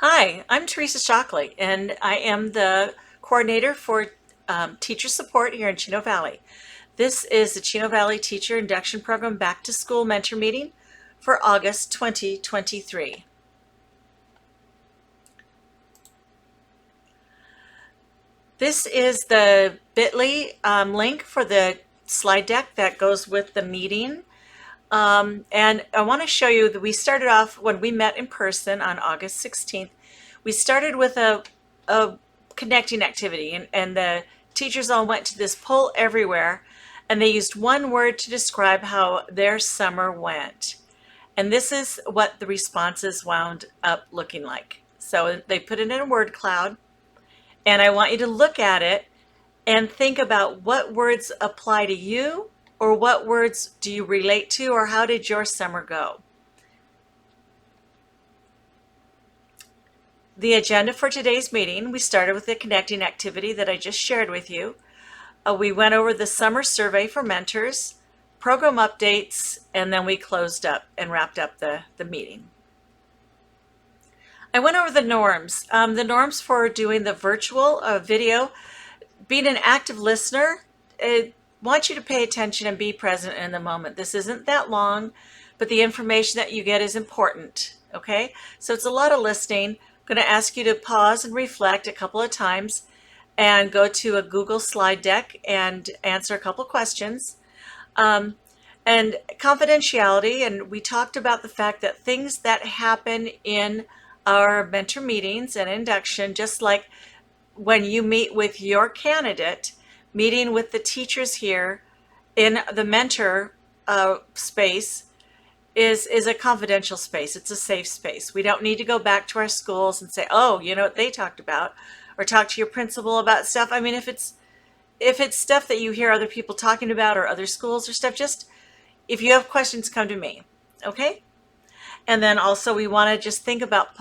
Hi, I'm Teresa Shockley, and I am the coordinator for teacher support here in Chino Valley. This is the Chino Valley Teacher Induction Program Back to School Mentor Meeting for August 2023. This is the bit.ly link for the slide deck that goes with the meeting. And I want to show you that we started off when we met in person on August 16th. We started with a connecting activity, and the teachers all went to this poll everywhere, and they used one word to describe how their summer went. And this is what the responses wound up looking like. So they put it in a word cloud, and I want you to look at it and think about what words apply to you, or what words do you relate to, or how did your summer go? The agenda for today's meeting, we started with the connecting activity that I just shared with you. We went over the summer survey for mentors, program updates, and then we closed up and wrapped up the meeting. I went over the norms. The norms for doing the virtual video. Being an active listener, I want you to pay attention and be present in the moment. This isn't that long, but the information that you get is important, okay? So it's a lot of listening. I'm going to ask you to pause and reflect a couple of times and go to a Google slide deck and answer a couple questions. And confidentiality, and we talked about the fact that things that happen in our mentor meetings and induction, just like when you meet with your candidate, meeting with the teachers here in the mentor space is a confidential space. It's a safe space. We don't need to go back to our schools and say, oh, you know what they talked about, or talk to your principal about stuff. I mean, if it's stuff that you hear other people talking about, or other schools or stuff, just if you have questions, come to me, okay? And then also we want to just think about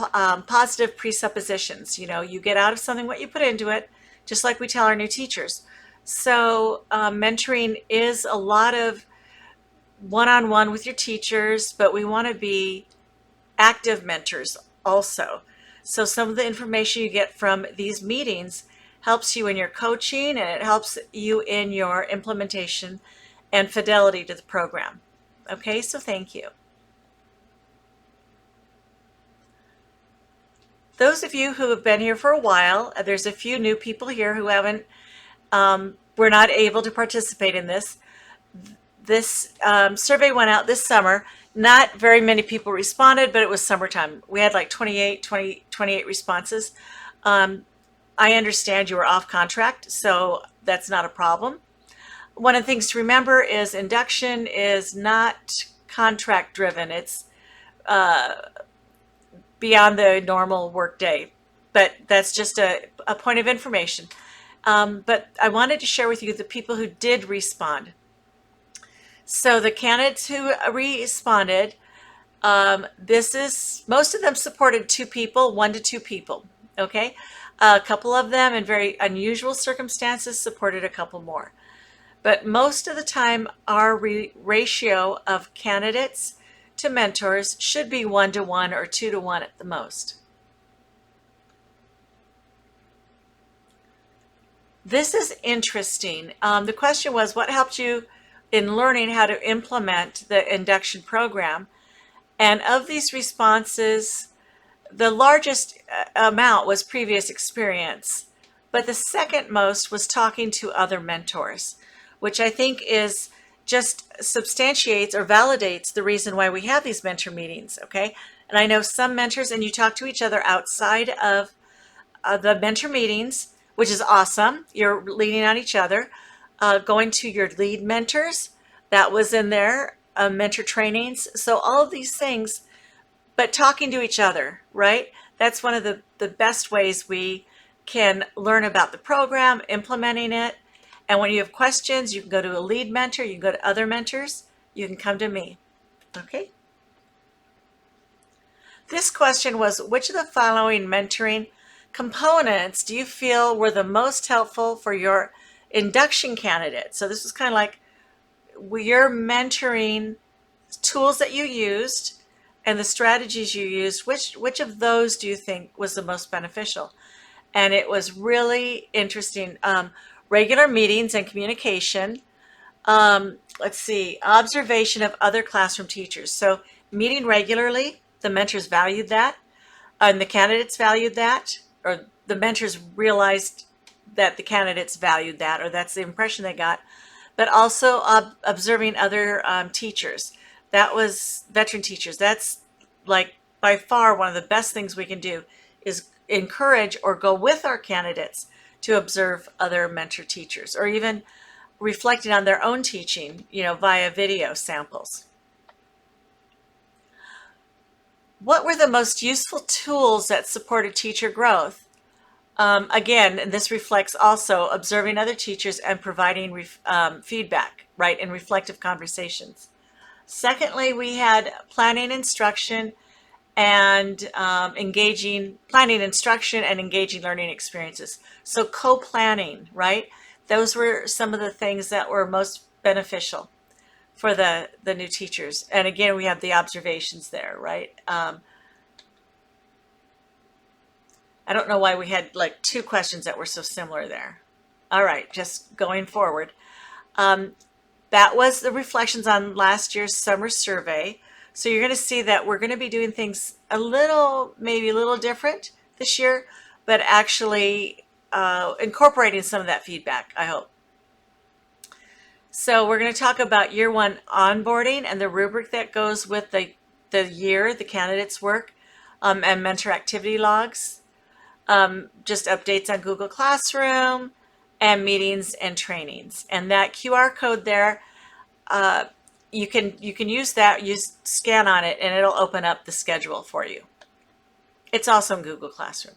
positive presuppositions. You know, you get out of something what you put into it, just like we tell our new teachers. So mentoring is a lot of one-on-one with your teachers, but we want to be active mentors also. So some of the information you get from these meetings helps you in your coaching, and it helps you in your implementation and fidelity to the program. Okay, so thank you. Those of you who have been here for a while, there's a few new people here who haven't, were not able to participate in this. This survey went out this summer. Not very many people responded, but it was summertime. We had like 28 responses. I understand you were off contract, so that's not a problem. One of the things to remember is induction is not contract driven. It's beyond the normal workday, but that's just a point of information. But I wanted to share with you the people who did respond. So the candidates who responded, most of them supported 2 people, 1 to 2 people, okay? A couple of them in very unusual circumstances supported a couple more. But most of the time, our ratio of candidates to mentors should be 1 to 1 or 2 to 1 at the most. This is interesting. The question was, what helped you in learning how to implement the induction program? And of these responses, the largest amount was previous experience, but the second most was talking to other mentors, which I think is just substantiates or validates the reason why we have these mentor meetings, okay? And I know some mentors, and you talk to each other outside of the mentor meetings, which is awesome. You're leaning on each other. Going to your lead mentors, that was in there, mentor trainings. So all of these things, but talking to each other, right? That's one of the best ways we can learn about the program, implementing it. And when you have questions, you can go to a lead mentor, you can go to other mentors, you can come to me, okay? This question was, which of the following mentoring components do you feel were the most helpful for your induction candidate? So this was kind of like your mentoring tools that you used, and the strategies you used, which of those do you think was the most beneficial? And it was really interesting. Regular meetings and communication. Let's see, observation of other classroom teachers. So meeting regularly, the mentors valued that, and the candidates valued that, or the mentors realized that the candidates valued that, or that's the impression they got. But also observing other teachers. That was veteran teachers. That's like by far one of the best things we can do is encourage or go with our candidates to observe other mentor teachers, or even reflecting on their own teaching, via video samples. What were the most useful tools that supported teacher growth? Again, and this reflects also observing other teachers and providing feedback, right, in reflective conversations. Secondly, we had planning instruction and planning instruction and engaging learning experiences. So co-planning, right? Those were some of the things that were most beneficial for the new teachers. And again, we have the observations there, right? I don't know why we had like two questions that were so similar there. All right, just going forward. That was the reflections on last year's summer survey. So you're going to see that we're going to be doing things maybe a little different this year, but actually incorporating some of that feedback, I hope. So we're going to talk about year one onboarding and the rubric that goes with the candidate's work, and mentor activity logs, just updates on Google Classroom, and meetings and trainings. And that QR code there, you can use that, scan on it, and it'll open up the schedule for you. It's also in Google Classroom.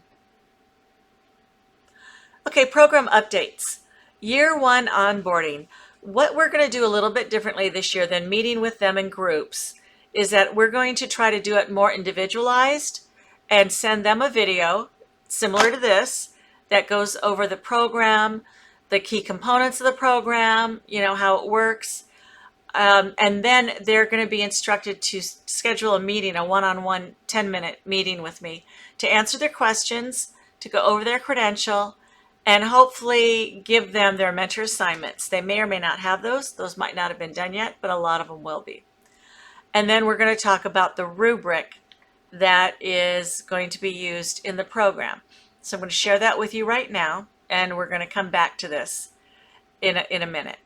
Okay, program updates. Year one onboarding. What we're going to do a little bit differently this year than meeting with them in groups is that we're going to try to do it more individualized and send them a video similar to this that goes over the program, the key components of the program, how it works. And then they're going to be instructed to schedule a meeting, a one-on-one 10-minute meeting with me to answer their questions, to go over their credential, and hopefully give them their mentor assignments. They may or may not have those. Those might not have been done yet, but a lot of them will be. And then we're going to talk about the rubric that is going to be used in the program. So I'm going to share that with you right now, and we're going to come back to this in a minute.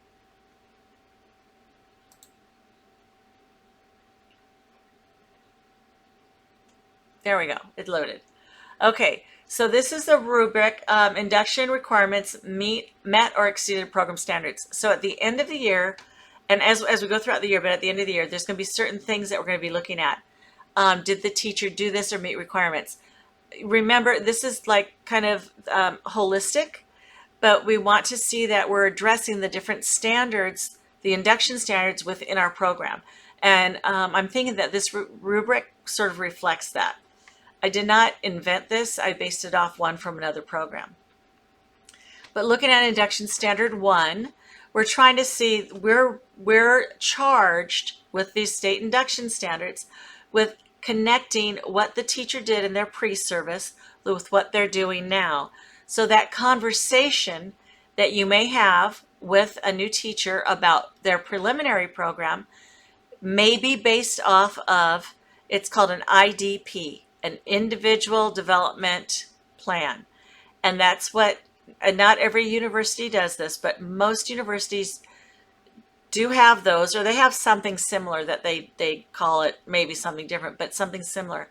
There we go. It loaded. Okay, so this is the rubric. Induction requirements met or exceeded program standards. So at the end of the year, and as we go throughout the year, but at the end of the year, there's going to be certain things that we're going to be looking at. Did the teacher do this or meet requirements? Remember, this is like kind of holistic, but we want to see that we're addressing the different standards, the induction standards within our program. And I'm thinking that this rubric sort of reflects that. I did not invent this. I based it off one from another program. But looking at induction standard 1, we're trying to see, we're charged with these state induction standards with connecting what the teacher did in their pre-service with what they're doing now. So that conversation that you may have with a new teacher about their preliminary program may be based off of, it's called an IDP, an individual development plan. And that's what, and not every university does this, but most universities do have those, or they have something similar that they call it, maybe something different, but something similar.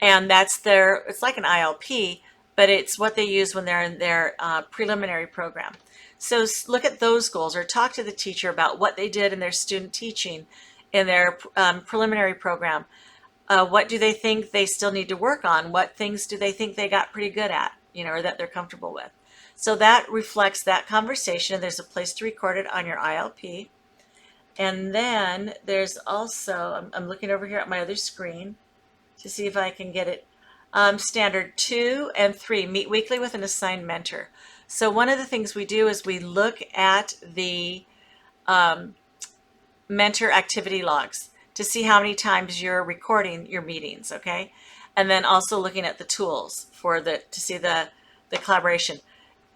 And that's it's like an ILP, but it's what they use when they're in their preliminary program. So look at those goals, or talk to the teacher about what they did in their student teaching in their preliminary program. What do they think they still need to work on? What things do they think they got pretty good at, or that they're comfortable with? So that reflects that conversation. There's a place to record it on your ILP. And then there's also, I'm looking over here at my other screen to see if I can get it. Standard 2 and 3, meet weekly with an assigned mentor. So one of the things we do is we look at the mentor activity logs. to see how many times you're recording your meetings, okay? And then also looking at the tools for to see the collaboration.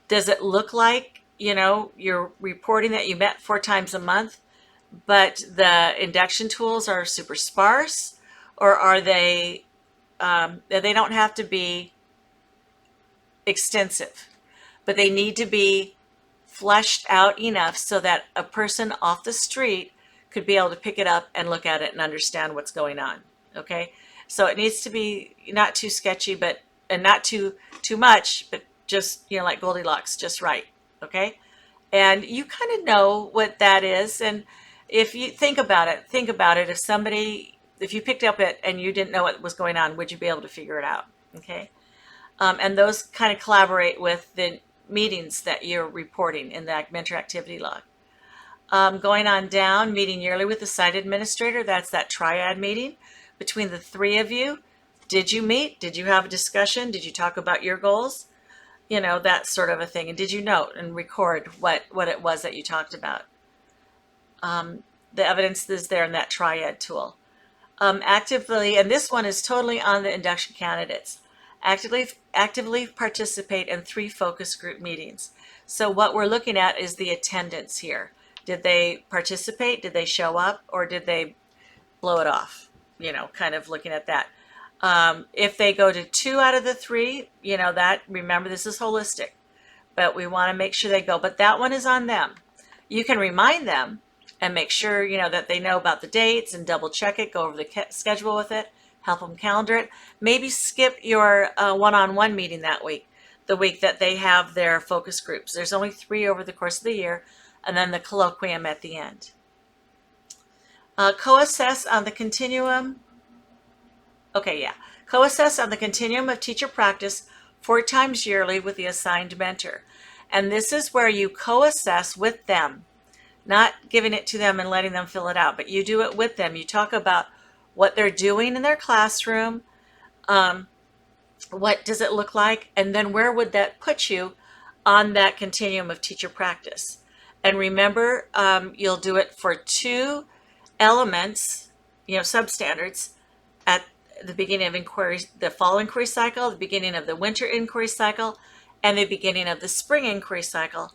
Does it look like, you're reporting that you met 4 times a month, but the induction tools are super sparse? Or are they don't have to be extensive, but they need to be fleshed out enough so that a person off the street could be able to pick it up and look at it and understand what's going on. Okay, so it needs to be not too sketchy, and not too much, but just like Goldilocks, just right. Okay, and you kind of know what that is. And if you think about it, if you picked up it and you didn't know what was going on, would you be able to figure it out? Okay, and those kind of collaborate with the meetings that you're reporting in that mentor activity log. Going on down, meeting yearly with the site administrator. That's that triad meeting between the 3 of you. Did you meet? Did you have a discussion? Did you talk about your goals? That sort of a thing. And did you note and record what it was that you talked about? The evidence is there in that triad tool. Actively, and this one is totally on the induction candidates, actively participate in 3 focus group meetings. So what we're looking at is the attendance here. Did they participate? Did they show up? Or did they blow it off? Kind of looking at that. If they go to 2 out of the 3, remember, this is holistic, but we want to make sure they go. But that one is on them. You can remind them and make sure, that they know about the dates and double check it, go over the schedule with it, help them calendar it. Maybe skip your one-on-one meeting that week, the week that they have their focus groups. There's only 3 over the course of the year, and then the colloquium at the end. Co-assess on the continuum. Okay, yeah. Co-assess on the continuum of teacher practice 4 times yearly with the assigned mentor. And this is where you co-assess with them, not giving it to them and letting them fill it out, but you do it with them. You talk about what they're doing in their classroom, what does it look like, and then where would that put you on that continuum of teacher practice. And remember, you'll do it for 2 elements, substandards, at the beginning of inquiry, the fall inquiry cycle, the beginning of the winter inquiry cycle, and the beginning of the spring inquiry cycle.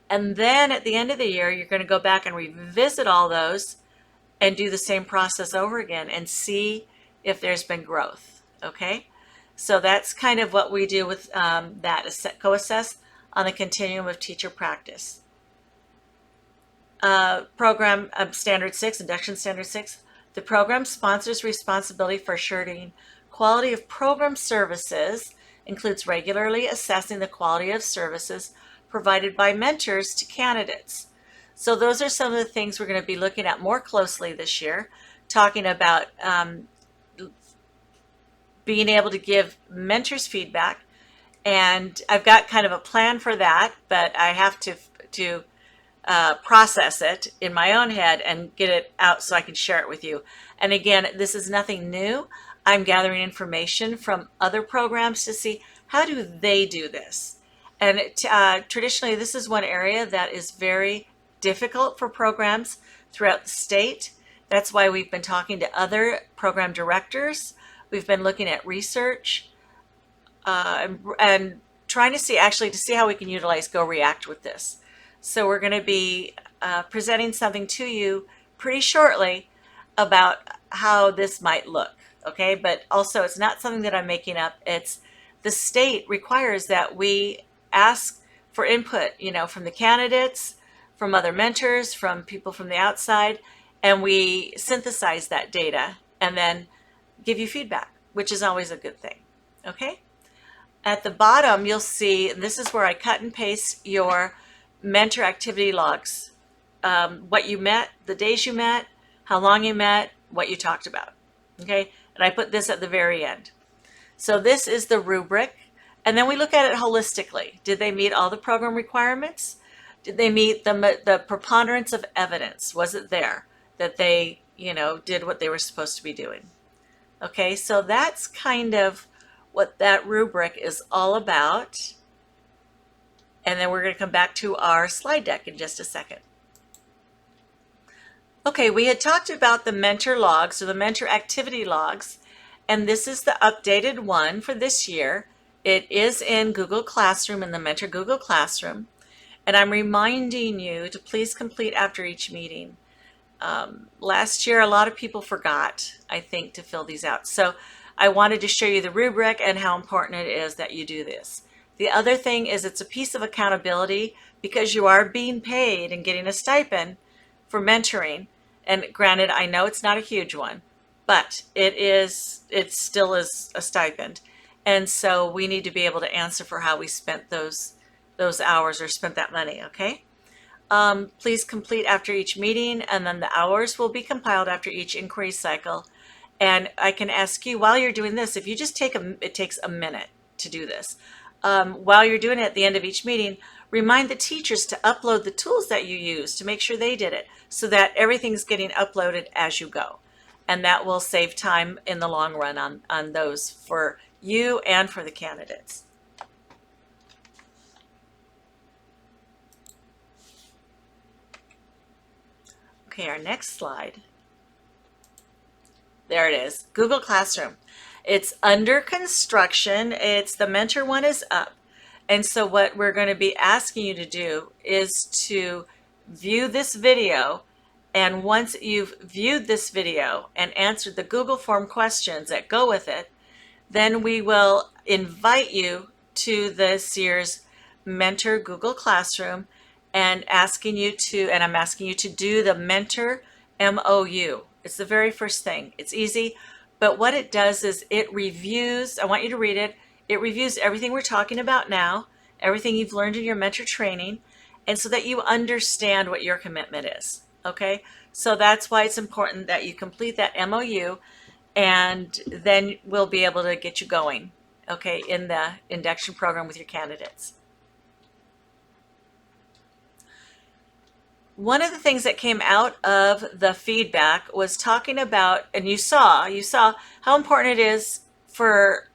And then at the end of the year, you're going to go back and revisit all those and do the same process over again and see if there's been growth. Okay, so that's kind of what we do with that co-assess on the continuum of teacher practice. Program Standard 6, Induction Standard 6. The program sponsor's responsibility for assuring quality of program services includes regularly assessing the quality of services provided by mentors to candidates. So those are some of the things we're going to be looking at more closely this year, talking about being able to give mentors feedback. And I've got kind of a plan for that, but I have to process it in my own head and get it out so I can share it with you. And again, this is nothing new. I'm gathering information from other programs to see how do they do this. And traditionally, this is one area that is very difficult for programs throughout the state. That's why we've been talking to other program directors. We've been looking at research and trying to see how we can utilize GoReact with this. So we're going to be presenting something to you pretty shortly about how this might look, okay? But also, it's not something that I'm making up. It's the state requires that we ask for input, from the candidates, from other mentors, from people from the outside, and we synthesize that data and then give you feedback, which is always a good thing, okay? At the bottom, you'll see, and this is where I cut and paste your mentor activity logs, what you met, the days you met, how long you met, what you talked about, okay? And I put this at the very end. So this is the rubric, and then we look at it holistically. Did they meet all the program requirements? Did they meet the preponderance of evidence? Was it there that they, did what they were supposed to be doing? Okay, so that's kind of what that rubric is all about. And then we're going to come back to our slide deck in just a second. Okay, we had talked about the mentor logs or the mentor activity logs, and this is the updated one for this year. It is in Google Classroom, in the Mentor Google Classroom, and I'm reminding you to please complete after each meeting. Last year, a lot of people forgot, I think, to fill these out. So I wanted to show you the rubric and how important it is that you do this. The other thing is it's a piece of accountability because you are being paid and getting a stipend for mentoring. And granted, I know it's not a huge one, but it still is a stipend. And so we need to be able to answer for how we spent those hours or spent that money, okay? Please complete after each meeting, and then the hours will be compiled after each inquiry cycle. And I can ask you while you're doing this, if you just it takes a minute to do this. While you're doing it at the end of each meeting, remind the teachers to upload the tools that you use to make sure they did it so that everything's getting uploaded as you go. And that will save time in the long run on those for you and for the candidates. Okay, our next slide. There it is, Google Classroom. It's under construction. It's the mentor one is up. And so what we're going to be asking you to do is to view this video. And once you've viewed this video and answered the Google form questions that go with it, then we will invite you to this year's Mentor Google Classroom and I'm asking you to do the Mentor MOU. It's the very first thing. It's easy, but what it does is it reviews, I want you to read it, it reviews everything we're talking about now, everything you've learned in your mentor training, and so that you understand what your commitment is, okay? So that's why it's important that you complete that MOU, and then we'll be able to get you going, okay, in the induction program with your candidates. One of the things that came out of the feedback was talking about, and you saw how important it is for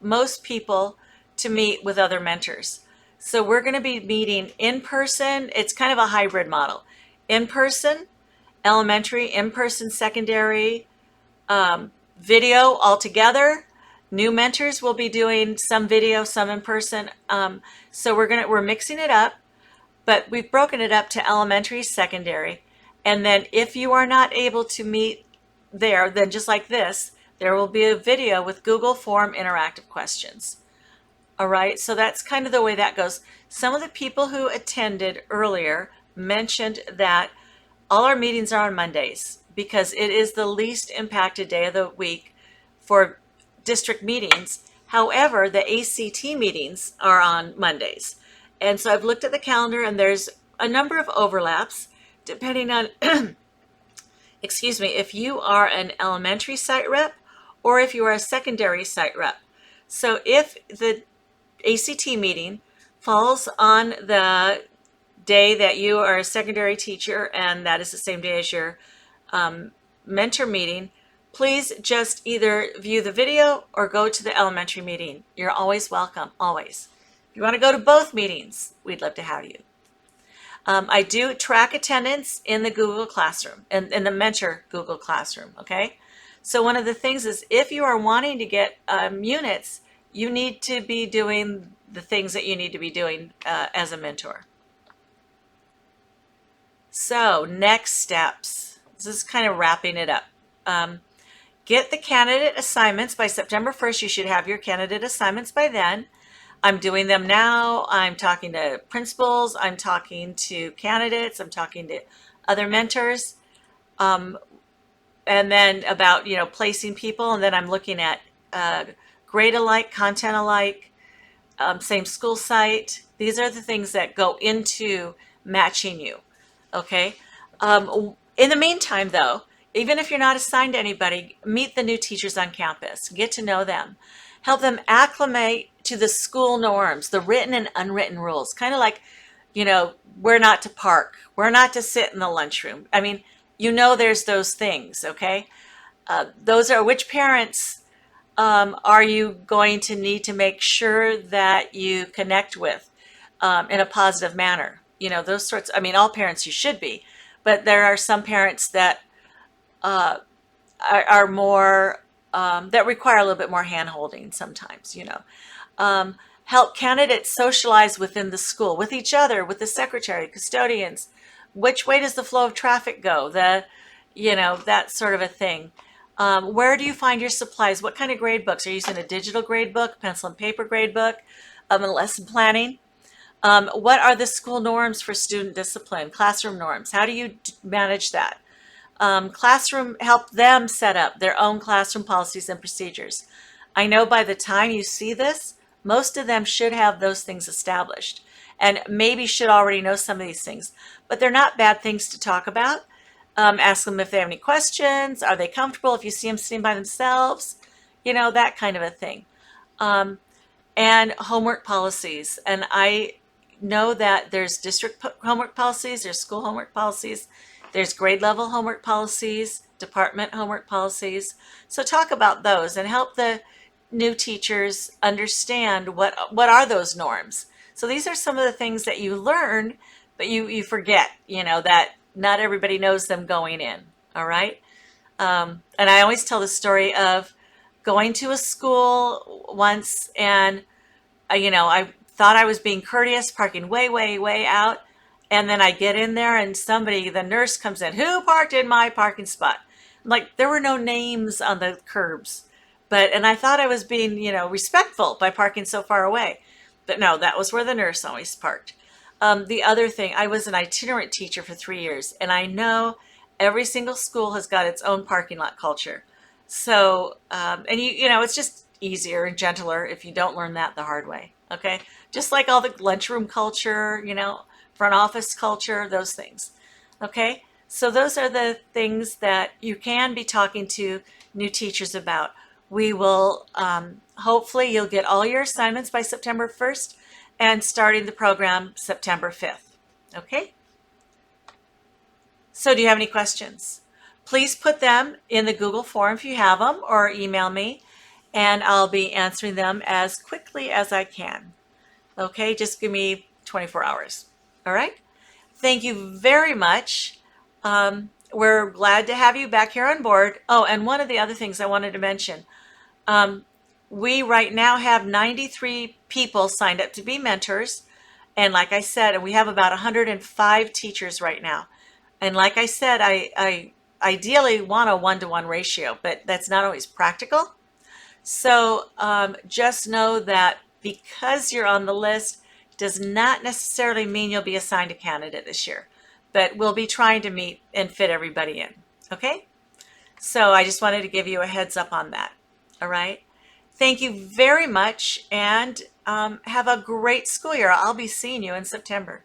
most people to meet with other mentors. So we're going to be meeting in person. It's kind of a hybrid model. In person, elementary, in person, secondary, video all together. New mentors will be doing some video, some in person. So we're mixing it up. But we've broken it up to elementary, secondary, and then if you are not able to meet there, then just like this, there will be a video with Google Form interactive questions. All right, so that's kind of the way that goes. Some of the people who attended earlier mentioned that all our meetings are on Mondays because it is the least impacted day of the week for district meetings. However, the ACT meetings are on Mondays. And so I've looked at the calendar and there's a number of overlaps depending on, excuse me, if you are an elementary site rep or if you are a secondary site rep. So if the ACT meeting falls on the day that you are a secondary teacher and that is the same day as your mentor meeting, please just either view the video or go to the elementary meeting. You're always welcome, always. If you want to go to both meetings, we'd love to have you. I do track attendance in the Google Classroom, in the Mentor Google Classroom, okay? So one of the things is if you are wanting to get units, you need to be doing the things that you need to be doing as a mentor. So next steps, this is kind of wrapping it up. Get the candidate assignments by September 1st. You should have your candidate assignments by then. I'm doing them now. I'm talking to principals. I'm talking to candidates. I'm talking to other mentors. And then about, placing people. And then I'm looking at grade alike, content alike, same school site. These are the things that go into matching you. Okay. In the meantime, though, even if you're not assigned to anybody, meet the new teachers on campus. Get to know them. Help them acclimate to the school norms, the written and unwritten rules. Kind of like, where not to park, where not to sit in the lunchroom. I mean, there's those things, okay? Those are which parents are you going to need to make sure that you connect with in a positive manner? Those sorts, all parents you should be, but there are some parents that are more, that require a little bit more hand holding sometimes, help candidates socialize within the school, with each other, with the secretary, custodians. Which way does the flow of traffic go? That sort of a thing. Where do you find your supplies? What kind of grade books? Are you using a digital grade book, pencil and paper grade book, and lesson planning? What are the school norms for student discipline, classroom norms? How do you manage that? Help them set up their own classroom policies and procedures. I know by the time you see this, most of them should have those things established and maybe should already know some of these things, but they're not bad things to talk about. Ask them if they have any questions. Are they comfortable if you see them sitting by themselves? That kind of a thing. And homework policies. And I know that there's district homework policies, there's school homework policies, there's grade level homework policies, department homework policies. So talk about those and help the new teachers understand what are those norms. So these are some of the things that you learn, but you forget, that not everybody knows them going in. All right. And I always tell the story of going to a school once, and I thought I was being courteous, parking way, way, way out. And then I get in there and the nurse comes in, who parked in my parking spot? Like, there were no names on the curbs. And I thought I was being, respectful by parking so far away. But no, that was where the nurse always parked. The other thing, I was an itinerant teacher for 3 years, and I know every single school has got its own parking lot culture. So, and it's just easier and gentler if you don't learn that the hard way. Okay. Just like all the lunchroom culture, front office culture, those things. Okay. So those are the things that you can be talking to new teachers about. We will, hopefully you'll get all your assignments by September 1st and starting the program September 5th. Okay. So do you have any questions? Please put them in the Google form if you have them, or email me, and I'll be answering them as quickly as I can. Okay, just give me 24 hours. All right. Thank you very much. We're glad to have you back here on board. Oh, and one of the other things I wanted to mention, we right now have 93 people signed up to be mentors. And like I said, we have about 105 teachers right now. And like I said, I ideally want a 1-to-1 ratio, but that's not always practical. So just know that because you're on the list does not necessarily mean you'll be assigned a candidate this year, but we'll be trying to meet and fit everybody in. Okay. So I just wanted to give you a heads up on that. All right. Thank you very much, and have a great school year. I'll be seeing you in September.